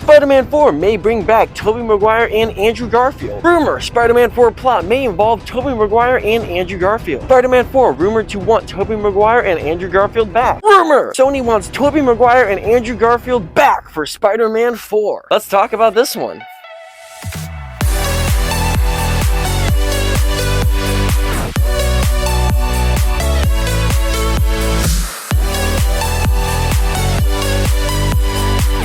Spider-Man 4 may bring back Tobey Maguire and Andrew Garfield. Rumor, Spider-Man 4 plot may involve Tobey Maguire and Andrew Garfield. Spider-Man 4 rumored to want Tobey Maguire and Andrew Garfield back. Rumor, Sony wants Tobey Maguire and Andrew Garfield back for Spider-Man 4. Let's talk about this one.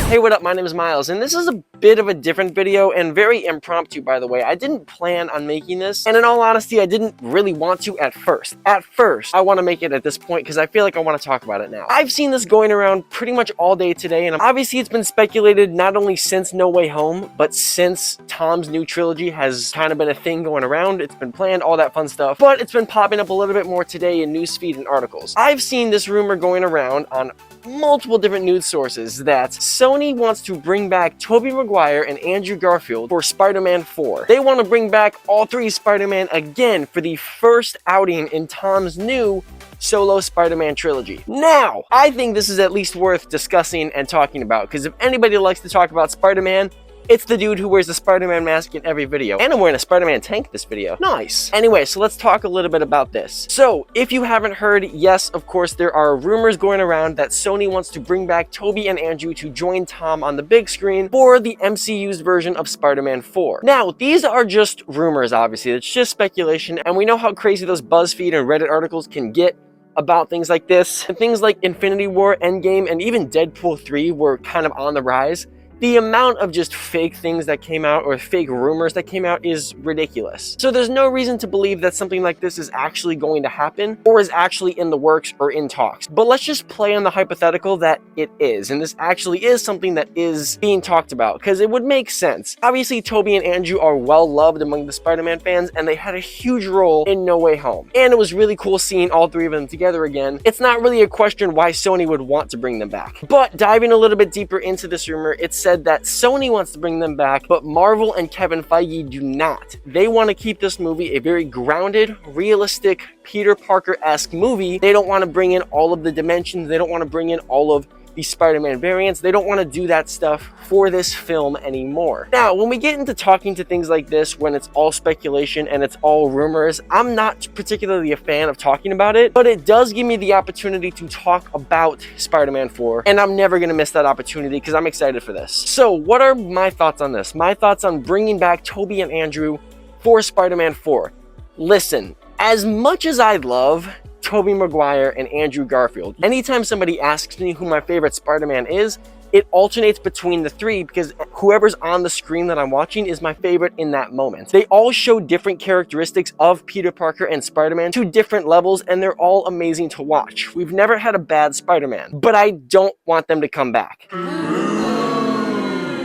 Hey, what up? My name is Miles, and this is a bit of a different video and very impromptu, by the way. I didn't plan on making this, and in all honesty, I didn't really want to at first. At first, I want to make it at this point because I feel like I want to talk about it now. I've seen this going around pretty much all day today, and obviously it's been speculated not only since No Way Home, but since Tom's new trilogy has kind of been a thing going around. It's been planned, all that fun stuff, but it's been popping up a little bit more today in newsfeed and articles. I've seen this rumor going around on multiple different news sources that Sony wants to bring back Tobey Maguire and Andrew Garfield for Spider-Man 4. They want to bring back all three Spider-Man again for the first outing in Tom's new solo Spider-Man trilogy. Now, I think this is at least worth discussing and talking about, because if anybody likes to talk about Spider-Man, it's the dude who wears the Spider-Man mask in every video. And I'm wearing a Spider-Man tank this video. Nice. Anyway, so let's talk a little bit about this. So, if you haven't heard, yes, of course, there are rumors going around that Sony wants to bring back Tobey and Andrew to join Tom on the big screen for the MCU's version of Spider-Man 4. Now, these are just rumors, obviously. It's just speculation, and we know how crazy those BuzzFeed and Reddit articles can get about things like this. And things like Infinity War, Endgame, and even Deadpool 3 were kind of on the rise. The amount of just fake things that came out or fake rumors that came out is ridiculous. So there's no reason to believe that something like this is actually going to happen or is actually in the works or in talks. But let's just play on the hypothetical that it is, and this actually is something that is being talked about, because it would make sense. Obviously, Tobey and Andrew are well loved among the Spider-Man fans, and they had a huge role in No Way Home. And it was really cool seeing all three of them together again. It's not really a question why Sony would want to bring them back. But diving a little bit deeper into this rumor, it said that Sony wants to bring them back, but Marvel and Kevin Feige do not. They want to keep this movie a very grounded, realistic, Peter Parker-esque movie. They don't want to bring in all of the dimensions. They don't want to bring in all of the Spider-Man variants. They don't want to do that stuff for this film anymore. Now, when we get into talking to things like this, when it's all speculation and it's all rumors, I'm not particularly a fan of talking about it, but it does give me the opportunity to talk about Spider-Man 4, and I'm never going to miss that opportunity because I'm excited for this. So, what are my thoughts on this? My thoughts on bringing back Tobey and Andrew for Spider-Man 4. Listen, as much as I love Tobey Maguire and Andrew Garfield, anytime somebody asks me who my favorite Spider-Man is, it alternates between the three because whoever's on the screen that I'm watching is my favorite in that moment. They all show different characteristics of Peter Parker and Spider-Man to different levels, and they're all amazing to watch. We've never had a bad Spider-Man, but I don't want them to come back.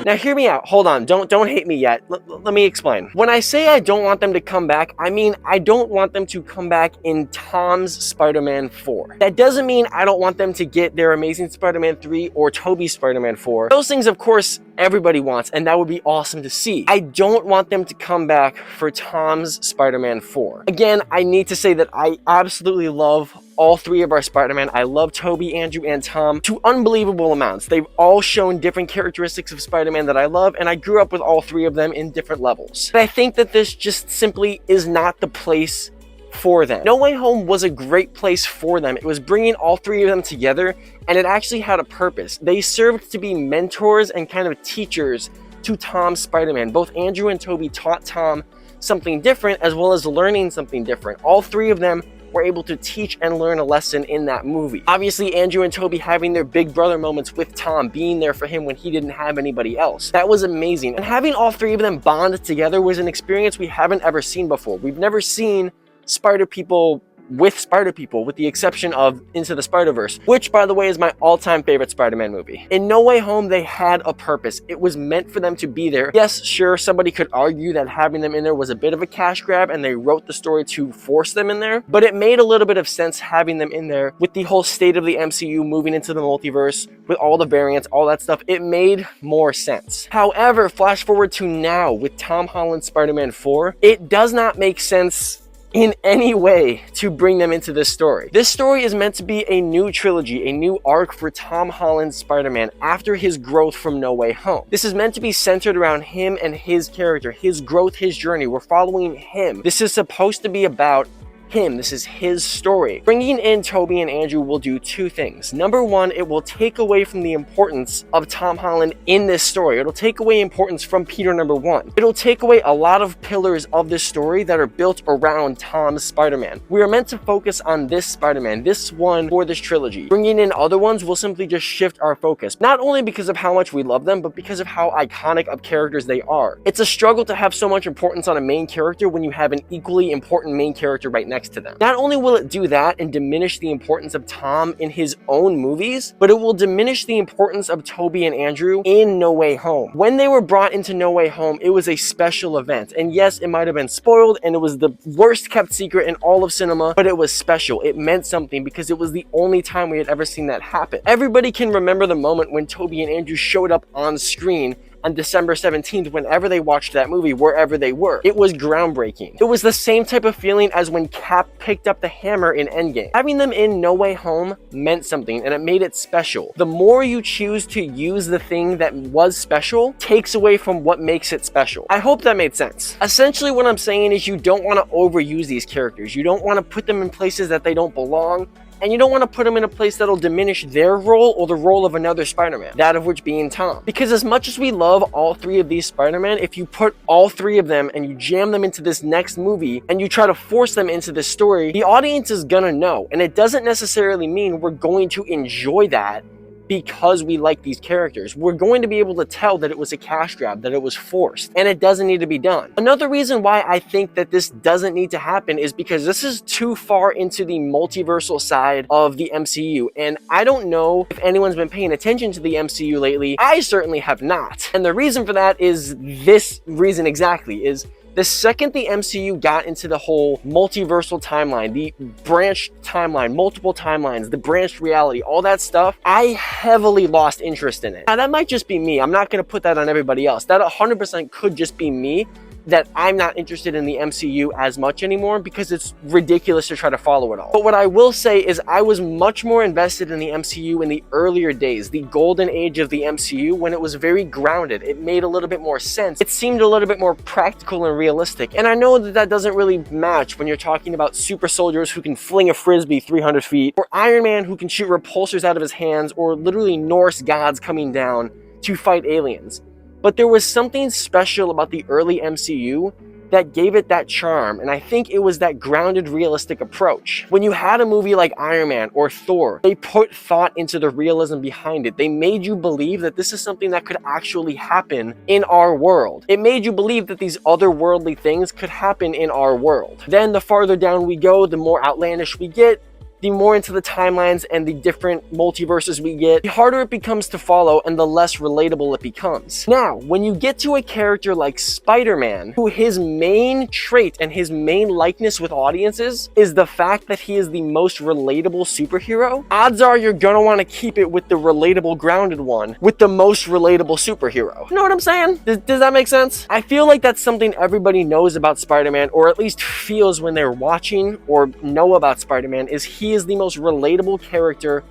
Now hear me out, hold on, don't hate me yet. Let me explain. When I say I don't want them to come back, I mean I don't want them to come back in Tom's Spider-Man 4. That doesn't mean I don't want them to get their Amazing Spider-Man 3 or Tobey's Spider-Man 4. Those things, of course, everybody wants, and that would be awesome to see. I don't want them to come back for Tom's Spider-Man 4. Again, I need to say that I absolutely love all three of our Spider-Man. I love Tobey, Andrew, and Tom to unbelievable amounts. They've all shown different characteristics of Spider-Man that I love, and I grew up with all three of them in different levels. But I think that this just simply is not the place for them. No Way Home was a great place for them. It was bringing all three of them together, and it actually had a purpose. They served to be mentors and kind of teachers to Tom's Spider-Man. Both Andrew and Tobey taught Tom something different as well as learning something different. All three of them were able to teach and learn a lesson in that movie. Obviously, Andrew and Tobey having their big brother moments with Tom, being there for him when he didn't have anybody else. That was amazing. And having all three of them bond together was an experience we haven't ever seen before. We've never seen Spider-People with Spider-People, with the exception of Into the Spider-Verse, which, by the way, is my all-time favorite Spider-Man movie. In No Way Home, they had a purpose. It was meant for them to be there. Yes, sure, somebody could argue that having them in there was a bit of a cash grab and they wrote the story to force them in there, but it made a little bit of sense having them in there with the whole state of the MCU moving into the multiverse, with all the variants, all that stuff. It made more sense. However, flash forward to now with Tom Holland's Spider-Man 4, it does not make sense in any way to bring them into this story. This story is meant to be a new trilogy, a new arc for Tom Holland's Spider-Man after his growth from No Way Home. This is meant to be centered around him and his character, his growth, his journey. We're following him. This is supposed to be about him. This is his story. Bringing in Tobey and Andrew will do two things. Number one, it will take away from the importance of Tom Holland in this story. It'll take away importance from Peter number one. It'll take away a lot of pillars of this story that are built around Tom's Spider-Man. We are meant to focus on this Spider-Man, this one for this trilogy. Bringing in other ones will simply just shift our focus, not only because of how much we love them, but because of how iconic of characters they are. It's a struggle to have so much importance on a main character when you have an equally important main character right next to them. Not only will it do that and diminish the importance of Tom in his own movies, but it will diminish the importance of Tobey and Andrew in No Way Home. When they were brought into No Way Home, it was a special event. And yes, it might have been spoiled and it was the worst kept secret in all of cinema, but it was special. It meant something because it was the only time we had ever seen that happen. Everybody can remember the moment when Tobey and Andrew showed up on screen on December 17th, whenever they watched that movie, wherever they were. It was groundbreaking. It was the same type of feeling as when Cap picked up the hammer in Endgame. Having them in No Way Home meant something, and it made it special. The more you choose to use the thing that was special, takes away from what makes it special. I hope that made sense. Essentially, what I'm saying is you don't want to overuse these characters. You don't want to put them in places that they don't belong. And you don't want to put them in a place that'll diminish their role or the role of another Spider-Man, that of which being Tom. Because as much as we love all three of these Spider-Man, if you put all three of them and you jam them into this next movie and you try to force them into this story, the audience is gonna know. And it doesn't necessarily mean we're going to enjoy that because we like these characters. We're going to be able to tell that it was a cash grab, that it was forced, and it doesn't need to be done. Another reason why I think that this doesn't need to happen is because this is too far into the multiversal side of the MCU, and I don't know if anyone's been paying attention to the MCU lately. I certainly have not. And the reason for that is this reason exactly, is the second the MCU got into the whole multiversal timeline, the branched timeline, multiple timelines, the branched reality, all that stuff, I heavily lost interest in it. Now, that might just be me. I'm not going to put that on everybody else. That 100% could just be me, that I'm not interested in the MCU as much anymore because it's ridiculous to try to follow it all. But what I will say is I was much more invested in the MCU in the earlier days, the golden age of the MCU, when it was very grounded. It made a little bit more sense. It seemed a little bit more practical and realistic. And I know that that doesn't really match when you're talking about super soldiers who can fling a frisbee 300 feet, or Iron Man who can shoot repulsors out of his hands, or literally Norse gods coming down to fight aliens. But there was something special about the early MCU that gave it that charm, and I think it was that grounded, realistic approach. When you had a movie like Iron Man or Thor, they put thought into the realism behind it. They made you believe that this is something that could actually happen in our world. It made you believe that these otherworldly things could happen in our world. Then the farther down we go, the more outlandish we get, the more into the timelines and the different multiverses we get, the harder it becomes to follow and the less relatable it becomes. Now, when you get to a character like Spider-Man, who his main trait and his main likeness with audiences is the fact that he is the most relatable superhero, odds are you're gonna want to keep it with the relatable, grounded one, with the most relatable superhero. You know what I'm saying? Does that make sense? I feel like that's something everybody knows about Spider-Man, or at least feels when they're watching or know about Spider-Man, is he is the most relatable character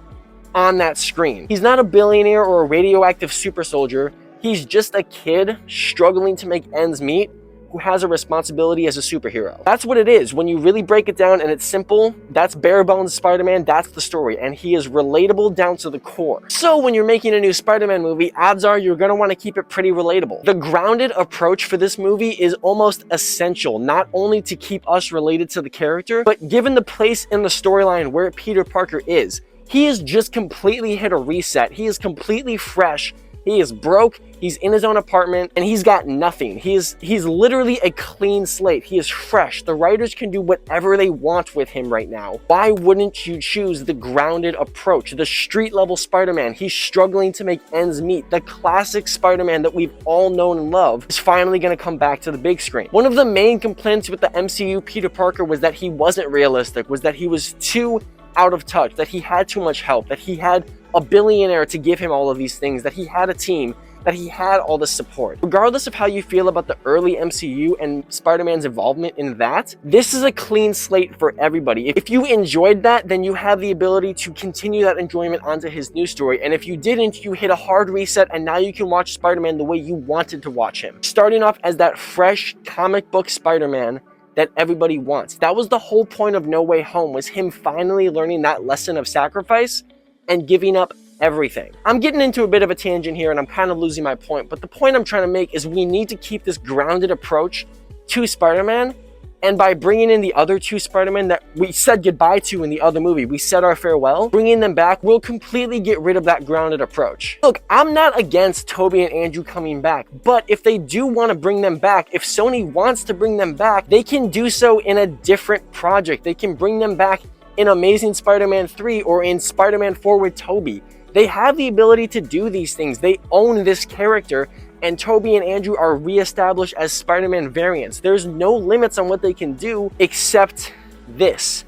on that screen. He's not a billionaire or a radioactive super soldier. He's just a kid struggling to make ends meet who has a responsibility as a superhero. That's what it is. When you really break it down and it's simple, that's bare bones Spider-Man, that's the story, and he is relatable down to the core. So when you're making a new Spider-Man movie, odds are you're gonna want to keep it pretty relatable. The grounded approach for this movie is almost essential, not only to keep us related to the character, but given the place in the storyline where Peter Parker is, he has just completely hit a reset. He is completely fresh. He is broke, he's in his own apartment, and he's got nothing. He's literally a clean slate. He is fresh. The writers can do whatever they want with him right now. Why wouldn't you choose the grounded approach? The street level Spider-Man, he's struggling to make ends meet. The classic Spider-Man that we've all known and loved is finally gonna come back to the big screen. One of the main complaints with the MCU Peter Parker was that he wasn't realistic, was that he was too out of touch, that he had too much help, that he had a billionaire to give him all of these things, that he had a team. that he had all this support. Regardless of how you feel about the early MCU and Spider-Man's involvement in that, this is a clean slate for everybody. If you enjoyed that, then you have the ability to continue that enjoyment onto his new story. And if you didn't, you hit a hard reset and now you can watch Spider-Man the way you wanted to watch him. Starting off as that fresh comic book Spider-Man that everybody wants. That was the whole point of No Way Home, was him finally learning that lesson of sacrifice and giving up everything. I'm getting into a bit of a tangent here and I'm kind of losing my point, but the point I'm trying to make is we need to keep this grounded approach to Spider-Man, and by bringing in the other two Spider-Men that we said goodbye to in the other movie, we said our farewell, bringing them back will completely get rid of that grounded approach. Look, I'm not against Tobey and Andrew coming back, but if they do want to bring them back, if Sony wants to bring them back, they can do so in a different project. They can bring them back in Amazing Spider-Man 3 or in Spider-Man 4 with Tobey. They have the ability to do these things. They own this character, and Tobey and Andrew are reestablished as Spider-Man variants. There's no limits on what they can do except this.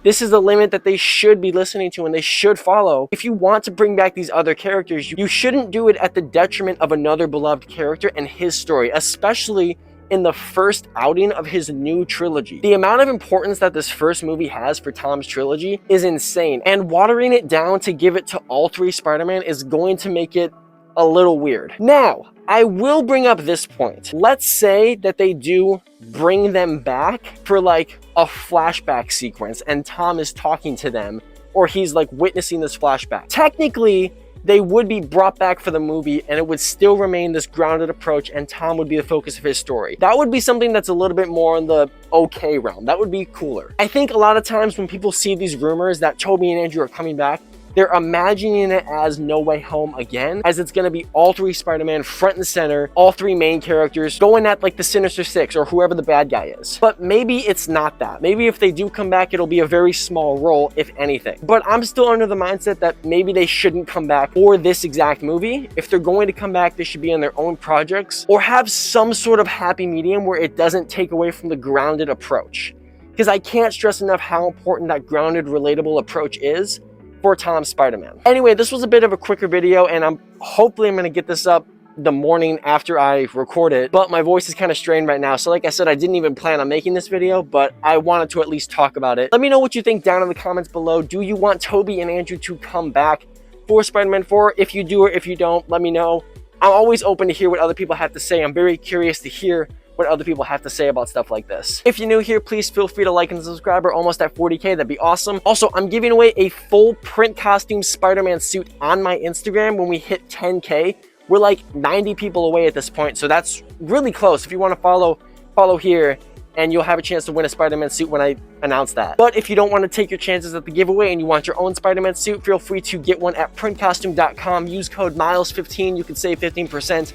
This is the limit that they should be listening to and they should follow. If you want to bring back these other characters, you shouldn't do it at the detriment of another beloved character and his story, especially in the first outing of his new trilogy. The amount of importance that this first movie has for Tom's trilogy is insane, and watering it down to give it to all three Spider-Man is going to make it a little weird. Now, I will bring up this point. Let's say that they do bring them back for like a flashback sequence and Tom is talking to them, or he's like witnessing this flashback. Technically, they would be brought back for the movie and it would still remain this grounded approach and Tom would be the focus of his story. That would be something that's a little bit more in the okay realm. That would be cooler. I think a lot of times when people see these rumors that Tobey and Andrew are coming back, they're imagining it as No Way Home again, as it's going to be all three Spider-Man front and center, all three main characters going at like the Sinister Six or whoever the bad guy is. But maybe it's not that. Maybe if they do come back, it'll be a very small role, if anything. But I'm still under the mindset that maybe they shouldn't come back for this exact movie. If they're going to come back, they should be on their own projects or have some sort of happy medium where it doesn't take away from the grounded approach. Because I can't stress enough how important that grounded, relatable approach is for Tom's Spider-Man. Anyway, this was a bit of a quicker video and hopefully I'm gonna get this up the morning after I record it, but my voice is kind of strained right now. So like I said, I didn't even plan on making this video, but I wanted to at least talk about it. Let me know what you think down in the comments below. Do you want Tobey and Andrew to come back for Spider-Man 4? If you do or if you don't, let me know. I'm always open to hear what other people have to say. I'm very curious to hear what other people have to say about stuff like this. If you're new here, please feel free to like and subscribe. We're almost at 40K. That'd be awesome. Also, I'm giving away a full print costume Spider-Man suit on my Instagram when we hit 10K. We're like 90 people away at this point, so that's really close. If you want to follow here, and you'll have a chance to win a Spider-Man suit when I announce that. But if you don't want to take your chances at the giveaway and you want your own Spider-Man suit, feel free to get one at printcostume.com. Use code MILES15. You can save 15%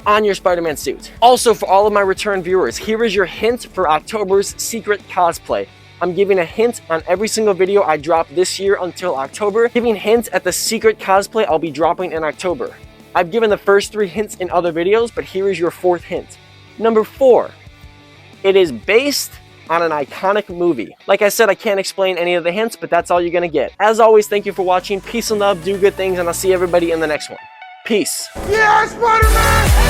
on your Spider-Man suit. Also, for all of my return viewers, here is your hint for October's secret cosplay. I'm giving a hint on every single video I drop this year until October, giving hints at the secret cosplay I'll be dropping in October. I've given the first 3 hints in other videos, but here is your 4th hint. Number 4, it is based on an iconic movie. Like I said, I can't explain any of the hints, but that's all you're gonna get. As always, thank you for watching. Peace and love, do good things, and I'll see everybody in the next one. Peace. Yeah, Spider-Man!